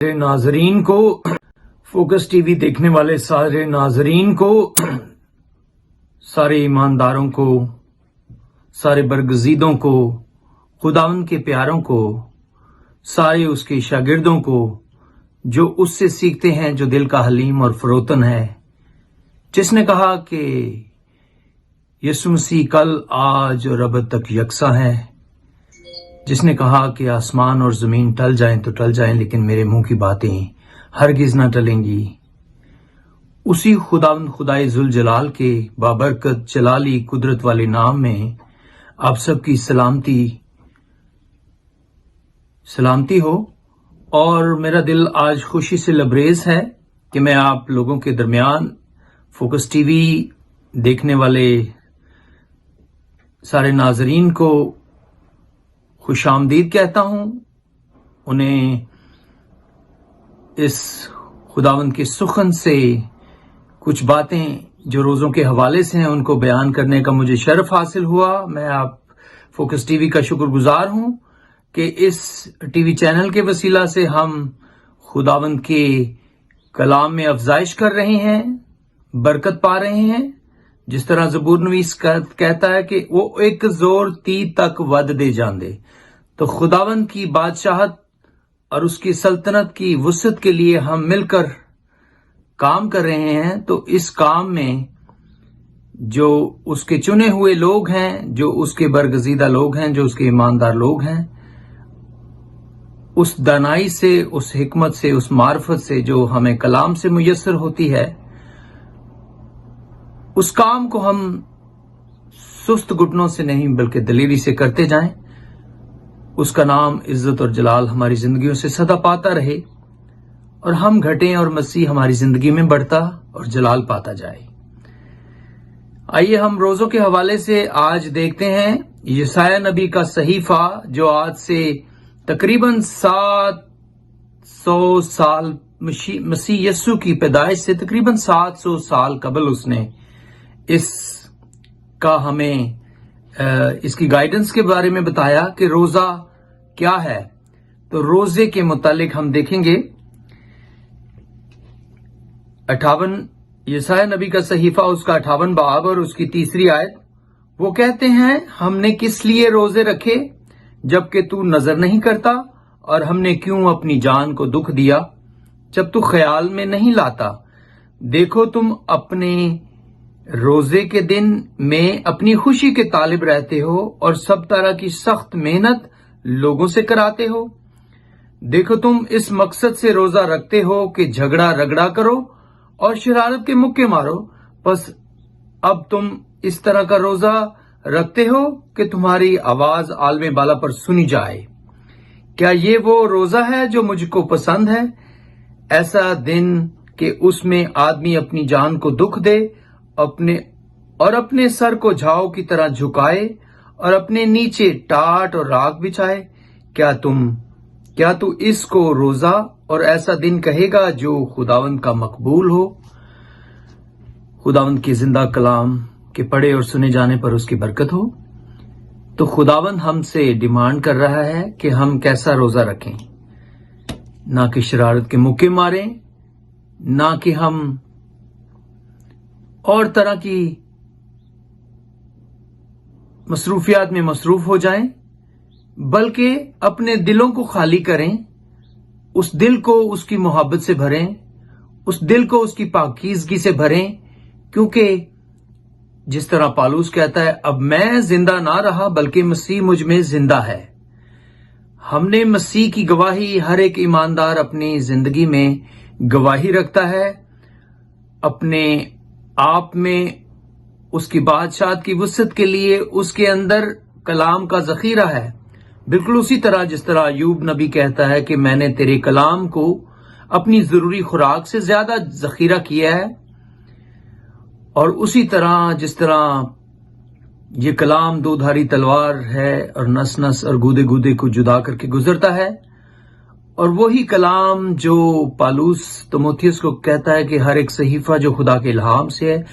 सारे नाजरीन को, फोकस टीवी देखने वाले सारे नाजरीन को, सारे ईमानदारों को, सारे बरगजीदों को, खुदावंद के प्यारों को, सारे उसके शागिर्दों को जो उससे सीखते हैं, जो दिल का हलीम और फरोतन है, जिसने कहा कि यीशु मसीह कल, आज और अब तक यकसा है, जिसने कहा कि आसमान और जमीन टल जाएं तो टल जाएं लेकिन मेरे मुंह की बातें हरगिज ना टलेंगी। उसी खुदावंद खुदाए जुल जलाल के बाबरकत जलाली कुदरत वाले नाम में आप सबकी सलामती हो। और मेरा दिल आज खुशी से लबरेज है कि मैं आप लोगों के दरमियान फोकस टीवी देखने वाले सारे नाजरीन को खुशामदीद कहता हूं। उन्हें इस खुदावंद के सुखन से कुछ बातें जो रोज़ों के हवाले से हैं उनको बयान करने का मुझे शर्फ हासिल हुआ। मैं आप फोकस टीवी का शुक्रगुजार हूं कि इस टीवी चैनल के वसीला से हम खुदावंद के कलाम में अफजाइश कर रहे हैं, बरकत पा रहे हैं। जिस तरह ज़बूर नवीस कहता है कि वो एक जोर ती तक वद दे जांदे। तो खुदावंद की बादशाहत और उसकी सल्तनत की वुसअत के लिए हम मिलकर काम कर रहे हैं। तो इस काम में जो उसके चुने हुए लोग हैं, जो उसके बरगजीदा लोग हैं, जो उसके ईमानदार लोग हैं, उस दानाई से, उस हिकमत से, उस मार्फत से जो हमें कलाम से मुयस्सर होती है, उस काम को हम सुस्त घुटनों से नहीं बल्कि दलेरी से करते जाएं। उसका नाम, इज्जत और जलाल हमारी जिंदगियों से सदा पाता रहे और हम घटें और मसीह हमारी जिंदगी में बढ़ता और जलाल पाता जाए। आइए हम रोजों के हवाले से आज देखते हैं यशाया नबी का सहीफा, जो आज से तकरीबन 700 साल, मसीह यस्सु की पैदाइश से तकरीबन 700 साल कबल उसने इसका हमें इसकी गाइडेंस के बारे में बताया कि रोजा क्या है। तो रोजे के मुतालिक हम देखेंगे 58 यशाया नबी का सहीफा, उसका 58 बाब और उसकी 3री आयत। वो कहते हैं, हमने किस लिए रोजे रखे जबकि तू नजर नहीं करता, और हमने क्यों अपनी जान को दुख दिया जब तू ख्याल में नहीं लाता। देखो, तुम अपने रोजे के दिन में अपनी खुशी के तालिब रहते हो और सब तरह की सख्त मेहनत लोगों से कराते हो। देखो, तुम इस मकसद से रोजा रखते हो कि झगड़ा रगड़ा करो और शरारत के मुक्के मारो। बस अब तुम इस तरह का रोजा रखते हो कि तुम्हारी आवाज आलमे बाला पर सुनी जाए। क्या ये वो रोजा है जो मुझको पसंद है? ऐसा दिन कि उसमें आदमी अपनी जान को दुख दे, अपने सर को झाओ की तरह झुकाए और अपने नीचे टाट और राख बिछाए। क्या तू इसको रोजा और ऐसा दिन कहेगा जो खुदावंद का मकबूल हो? खुदावंद की जिंदा कलाम के पढ़े और सुने जाने पर उसकी बरकत हो। तो खुदावंद हमसे डिमांड कर रहा है कि हम कैसा रोजा रखें, ना कि शरारत के मुक्के मारें, ना कि हम और तरह की मसरूफियात में मसरूफ हो जाएं, बल्कि अपने दिलों को खाली करें, उस दिल को उसकी मोहब्बत से भरें, उस दिल को उसकी पाकीज़गी से भरें। क्योंकि जिस तरह पालूस कहता है, अब मैं जिंदा ना रहा बल्कि मसीह मुझ में जिंदा है। हमने मसीह की गवाही, हर एक ईमानदार अपनी जिंदगी में गवाही रखता है, अपने आप में उसकी बादशाहत की वुसअत के लिए उसके अंदर कलाम का जखीरा है। बिल्कुल उसी तरह जिस तरह अय्यूब नबी कहता है कि मैंने तेरे कलाम को अपनी जरूरी खुराक से ज्यादा जखीरा किया है। और उसी तरह जिस तरह ये कलाम दो धारी तलवार है और नस नस और गूदे गूदे को जुदा करके गुजरता है, और वही कलाम जो पालूस तिमोथियस को कहता है कि हर एक सहीफा जो खुदा के इल्हाम से है,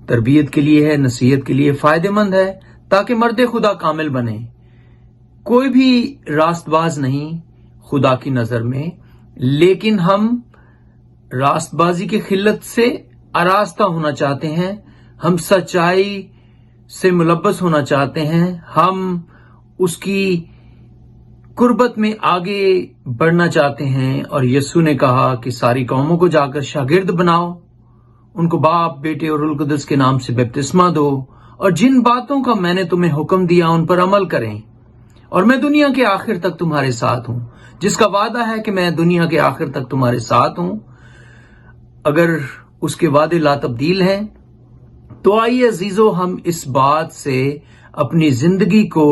तरबियत के लिए है, नसीहत के लिए फायदेमंद है, ताकि मर्द खुदा कामिल बने। कोई भी रास्तबाज नहीं खुदा की नजर में, لیکن ہم راست بازی کی خلت سے آراستہ ہونا چاہتے ہیں، ہم سچائی سے ملبس ہونا چاہتے ہیں، ہم اس کی قربت میں آگے بڑھنا چاہتے ہیں۔ اور یسوع نے کہا کہ ساری قوموں کو جا کر شاگرد بناؤ، ان کو باپ، بیٹے اور روح القدس کے نام سے بپتسمہ دو، اور جن باتوں کا میں نے تمہیں حکم دیا ان پر عمل کریں، اور میں دنیا کے آخر تک تمہارے ساتھ ہوں۔ جس کا وعدہ ہے کہ میں دنیا کے آخر تک تمہارے ساتھ ہوں، اگر اس کے وعدے لا تبدیل ہیں تو آئیے عزیزو ہم اس بات سے اپنی زندگی کو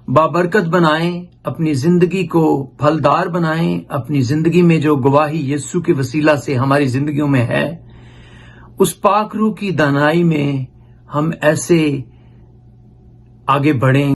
بابرکت بنائیں، اپنی زندگی کو پھلدار بنائیں، اپنی زندگی میں جو گواہی یسوع کے وسیلہ سے ہماری زندگیوں میں ہے، اس پاک روح کی دانائی میں ہم ایسے آگے بڑھیں